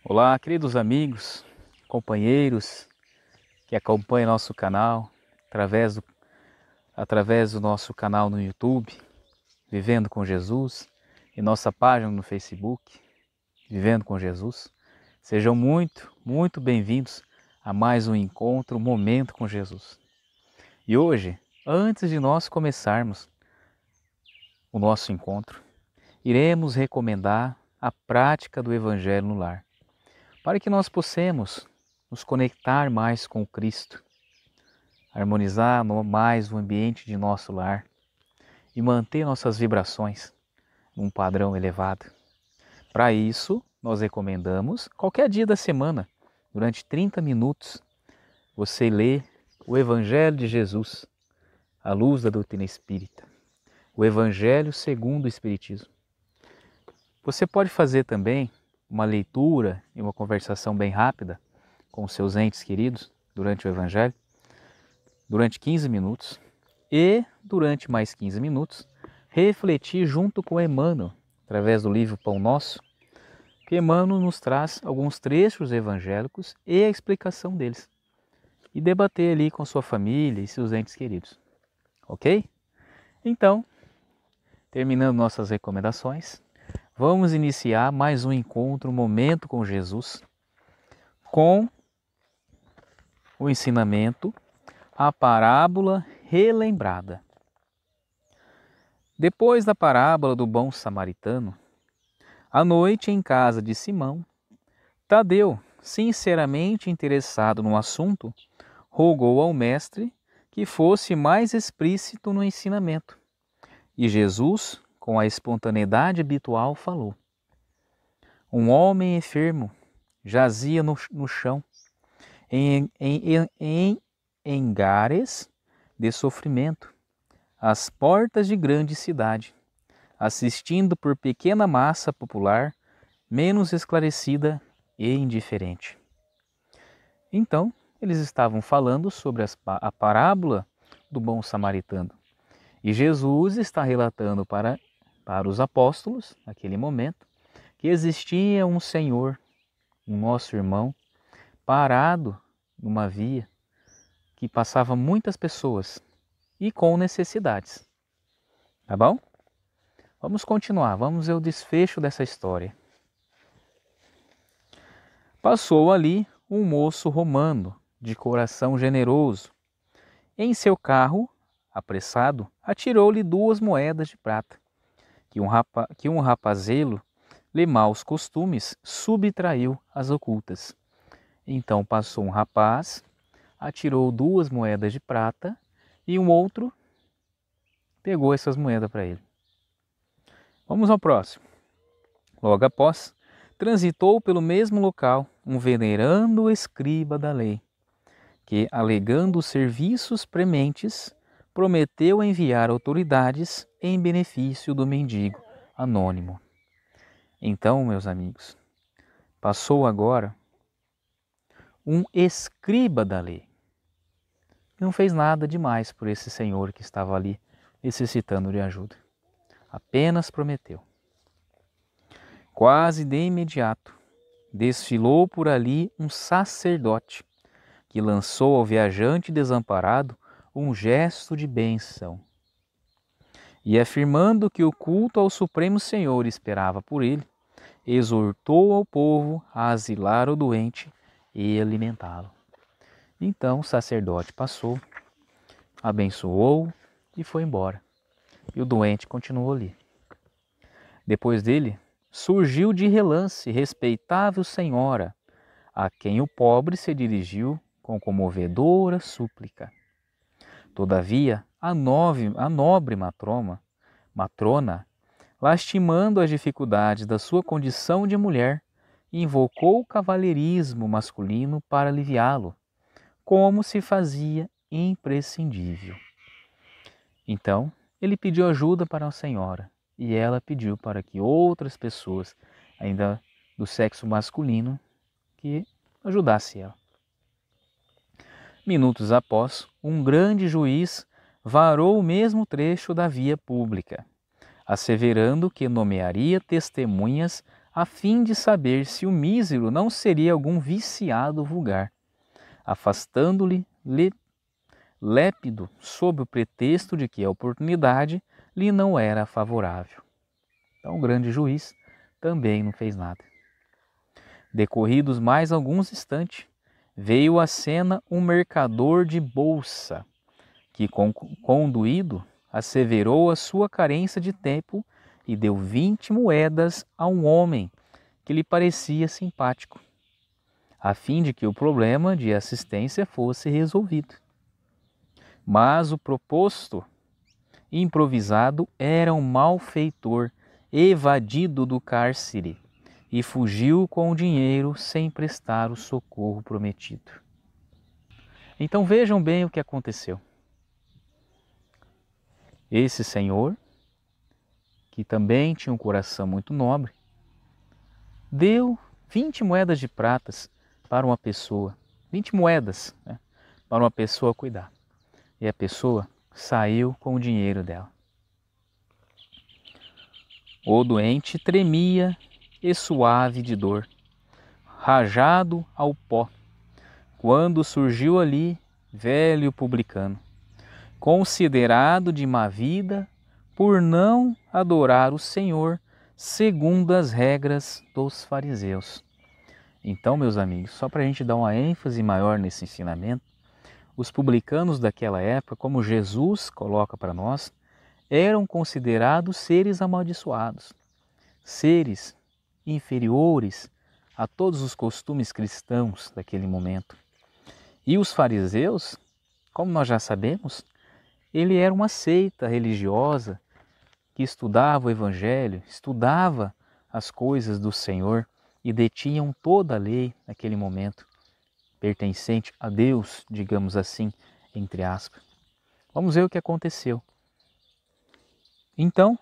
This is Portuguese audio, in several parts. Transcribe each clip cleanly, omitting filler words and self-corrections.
Olá, queridos amigos, companheiros que acompanham nosso canal através do nosso canal no YouTube, Vivendo com Jesus, e nossa página no Facebook, Vivendo com Jesus. Sejam muito bem-vindos a mais um encontro, um momento com Jesus. E hoje, antes de nós começarmos o nosso encontro, iremos recomendar a prática do Evangelho no lar, para que nós possamos nos conectar mais com o Cristo, harmonizar mais o ambiente de nosso lar e manter nossas vibrações num padrão elevado. Para isso, nós recomendamos, qualquer dia da semana, durante 30 minutos, você lê o Evangelho de Jesus, à luz da doutrina espírita, o Evangelho segundo o Espiritismo. Você pode fazer também uma leitura e uma conversação bem rápida com os seus entes queridos durante o Evangelho, durante 15 minutos, e durante mais 15 minutos, refletir junto com Emmanuel, através do livro Pão Nosso, que Emmanuel nos traz alguns trechos evangélicos e a explicação deles, e debater ali com sua família e seus entes queridos, ok? Então, terminando nossas recomendações, vamos iniciar mais um encontro, um momento com Jesus, com o ensinamento, a parábola relembrada. Depois da parábola do bom samaritano, à noite em casa de Simão, Tadeu, sinceramente interessado no assunto, rogou ao mestre que fosse mais explícito no ensinamento. E Jesus, com a espontaneidade habitual, falou. Um homem enfermo jazia no chão, em engares de sofrimento, às portas de grande cidade, assistindo por pequena massa popular, menos esclarecida e indiferente. Então, eles estavam falando sobre a parábola do bom samaritano. E Jesus está relatando para os apóstolos, naquele momento, que existia um Senhor, um nosso irmão, parado numa via, que passava muitas pessoas e com necessidades. Tá bom? Vamos continuar, vamos ver o desfecho dessa história. Passou ali um moço romano, de coração generoso. Em seu carro, apressado, atirou-lhe 2 moedas de prata, que um rapazelo, de maus costumes, subtraiu as ocultas. Então passou um rapaz, atirou 2 moedas de prata e um outro pegou essas moedas para ele. Vamos ao próximo. Logo após, transitou pelo mesmo local um venerando escriba da lei, que, alegando serviços prementes, prometeu enviar autoridades em benefício do mendigo anônimo. Então, meus amigos, passou agora um escriba da lei. Não fez nada demais por esse senhor que estava ali necessitando de ajuda. Apenas prometeu. Quase de imediato, desfilou por ali um sacerdote que lançou ao viajante desamparado um gesto de bênção. E afirmando que o culto ao Supremo Senhor esperava por ele, exortou ao povo a asilar o doente e alimentá-lo. Então o sacerdote passou, abençoou e foi embora. E o doente continuou ali. Depois dele, surgiu de relance respeitável senhora, a quem o pobre se dirigiu com comovedora súplica. Todavia, a nobre matrona, lastimando as dificuldades da sua condição de mulher, invocou o cavalheirismo masculino para aliviá-lo, como se fazia imprescindível. Então, ele pediu ajuda para a senhora, e ela pediu para que outras pessoas, ainda do sexo masculino, que ajudasse ela. Minutos após, um grande juiz varou o mesmo trecho da via pública, asseverando que nomearia testemunhas a fim de saber se o mísero não seria algum viciado vulgar, afastando-lhe lépido sob o pretexto de que a oportunidade lhe não era favorável. Então o grande juiz também não fez nada. Decorridos mais alguns instantes, veio à cena um mercador de bolsa, que conduído asseverou a sua carência de tempo e deu 20 moedas a um homem que lhe parecia simpático, a fim de que o problema de assistência fosse resolvido. Mas o proposto improvisado era um malfeitor evadido do cárcere e fugiu com o dinheiro sem prestar o socorro prometido. Então vejam bem o que aconteceu. Esse senhor, que também tinha um coração muito nobre, deu 20 moedas de pratas para uma pessoa, 20 moedas, né, para uma pessoa cuidar. E a pessoa saiu com o dinheiro dela. O doente tremia e suave de dor, rajado ao pó, quando surgiu ali velho publicano, considerado de má vida por não adorar o Senhor segundo as regras dos fariseus. Então, meus amigos, só para a gente dar uma ênfase maior nesse ensinamento, os publicanos daquela época, como Jesus coloca para nós, eram considerados seres amaldiçoados, seres inferiores a todos os costumes cristãos daquele momento. E os fariseus, como nós já sabemos, ele era uma seita religiosa que estudava o Evangelho, estudava as coisas do Senhor e detinham toda a lei naquele momento, pertencente a Deus, digamos assim, entre aspas. Vamos ver o que aconteceu. Então,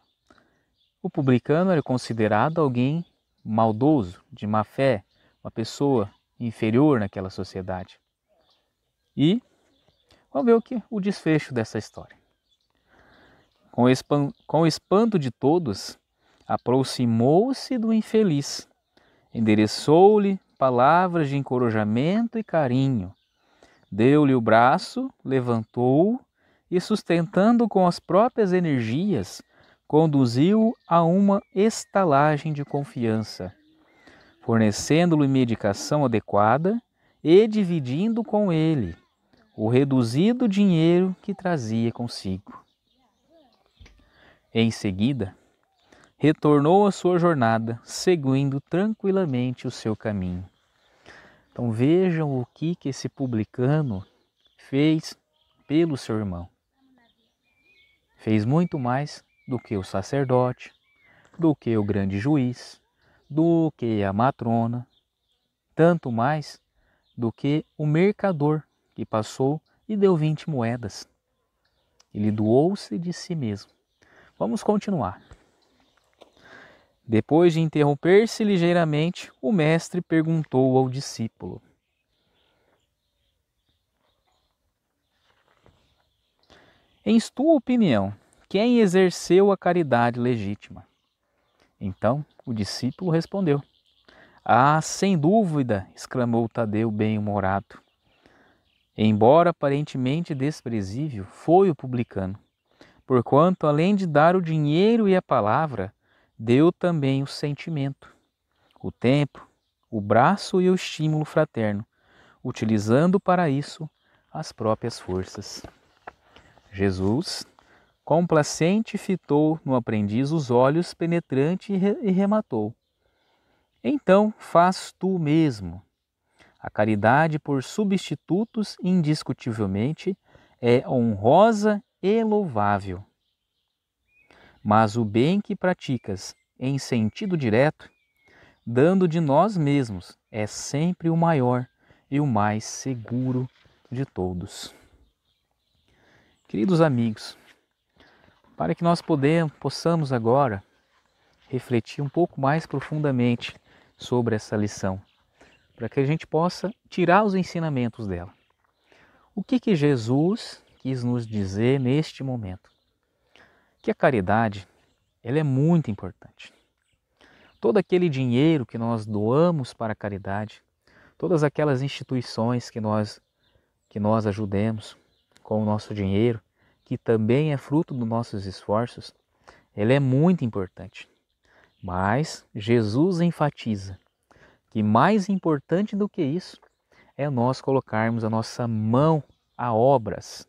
o publicano era considerado alguém maldoso, de má fé, uma pessoa inferior naquela sociedade. E vamos ver o desfecho dessa história. Com o espanto de todos, aproximou-se do infeliz, endereçou-lhe palavras de encorajamento e carinho, deu-lhe o braço, levantou-o e, sustentando com as próprias energias, conduziu-o a uma estalagem de confiança, fornecendo-lhe medicação adequada e dividindo com ele o reduzido dinheiro que trazia consigo. Em seguida, retornou à sua jornada, seguindo tranquilamente o seu caminho. Então vejam o que esse publicano fez pelo seu irmão. Fez muito mais do que o sacerdote, do que o grande juiz, do que a matrona, tanto mais do que o mercador que passou e deu 20 moedas. Ele doou-se de si mesmo. Vamos continuar. Depois de interromper-se ligeiramente, o mestre perguntou ao discípulo: em tua opinião, quem exerceu a caridade legítima? Então o discípulo respondeu: ah, sem dúvida, exclamou Tadeu bem-humorado. Embora aparentemente desprezível, foi o publicano, porquanto, além de dar o dinheiro e a palavra, deu também o sentimento, o tempo, o braço e o estímulo fraterno, utilizando para isso as próprias forças. Jesus, complacente, fitou no aprendiz os olhos penetrantes e rematou: então faz tu mesmo. A caridade por substitutos indiscutivelmente é honrosa e louvável. Mas o bem que praticas em sentido direto, dando de nós mesmos, é sempre o maior e o mais seguro de todos. Queridos amigos, para que nós possamos agora refletir um pouco mais profundamente sobre essa lição, para que a gente possa tirar os ensinamentos dela. O que Jesus quis nos dizer neste momento? Que a caridade, ela é muito importante. todo aquele dinheiro que nós doamos para a caridade, todas aquelas instituições que nós ajudemos com o nosso dinheiro, que também é fruto dos nossos esforços, ele é muito importante. Mas Jesus enfatiza que mais importante do que isso é nós colocarmos a nossa mão a obras,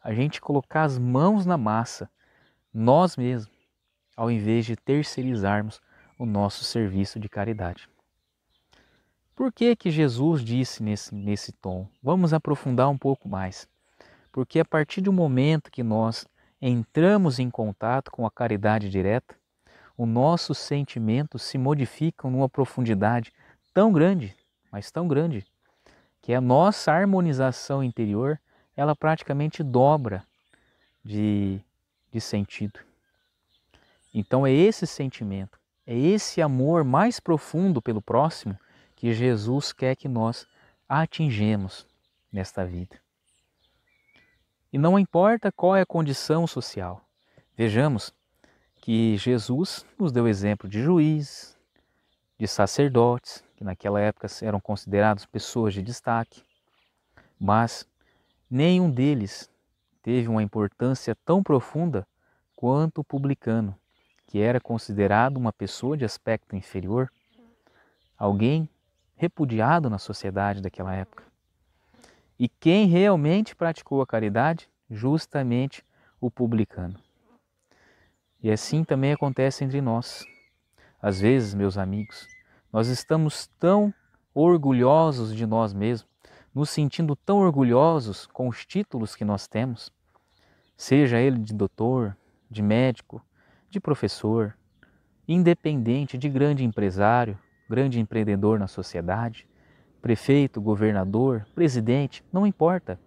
a gente colocar as mãos na massa, nós mesmos, ao invés de terceirizarmos o nosso serviço de caridade. Por que que Jesus disse nesse tom? Vamos aprofundar um pouco mais. Porque a partir do momento que nós entramos em contato com a caridade direta, os nossos sentimentos se modificam numa profundidade tão grande, mas tão grande, que a nossa harmonização interior, ela praticamente dobra de sentido. Então é esse sentimento, é esse amor mais profundo pelo próximo que Jesus quer que nós atingemos nesta vida. E não importa qual é a condição social. Vejamos que Jesus nos deu exemplo de juízes, de sacerdotes, que naquela época eram considerados pessoas de destaque, mas nenhum deles teve uma importância tão profunda quanto o publicano, que era considerado uma pessoa de aspecto inferior, alguém repudiado na sociedade daquela época. E quem realmente praticou a caridade? Justamente o publicano. E assim também acontece entre nós. Às vezes, meus amigos, nós estamos tão orgulhosos de nós mesmos, nos sentindo tão orgulhosos com os títulos que nós temos, seja ele de doutor, de médico, de professor, independente, de grande empresário, grande empreendedor na sociedade, prefeito, governador, presidente, não importa.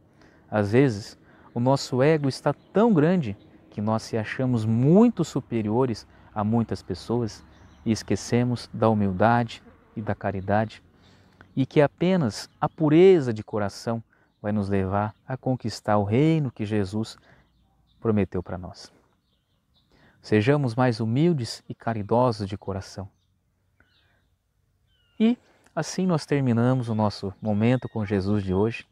Às vezes, o nosso ego está tão grande que nós se achamos muito superiores a muitas pessoas e esquecemos da humildade e da caridade, e que apenas a pureza de coração vai nos levar a conquistar o reino que Jesus prometeu para nós. Sejamos mais humildes e caridosos de coração. E assim nós terminamos o nosso momento com Jesus de hoje.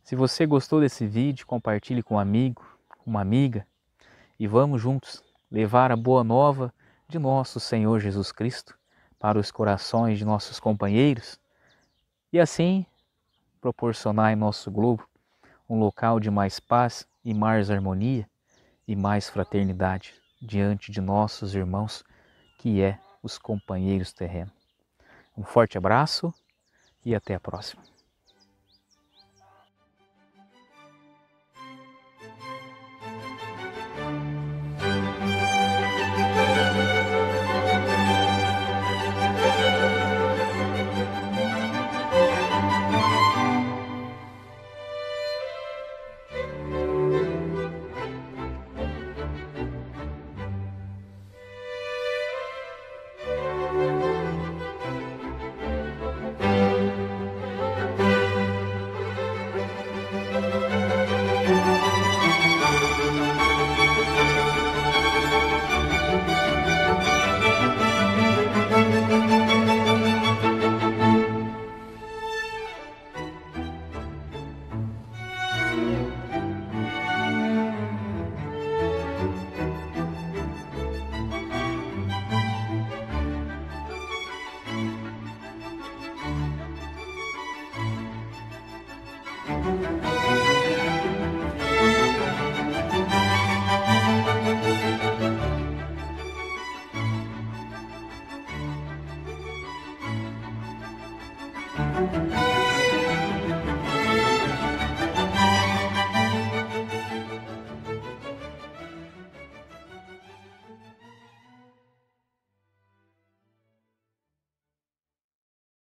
Se você gostou desse vídeo, compartilhe com um amigo, uma amiga, e vamos juntos levar a boa nova de nosso Senhor Jesus Cristo para os corações de nossos companheiros e assim proporcionar em nosso globo um local de mais paz e mais harmonia e mais fraternidade diante de nossos irmãos, que é os companheiros terrenos. Um forte abraço e até a próxima.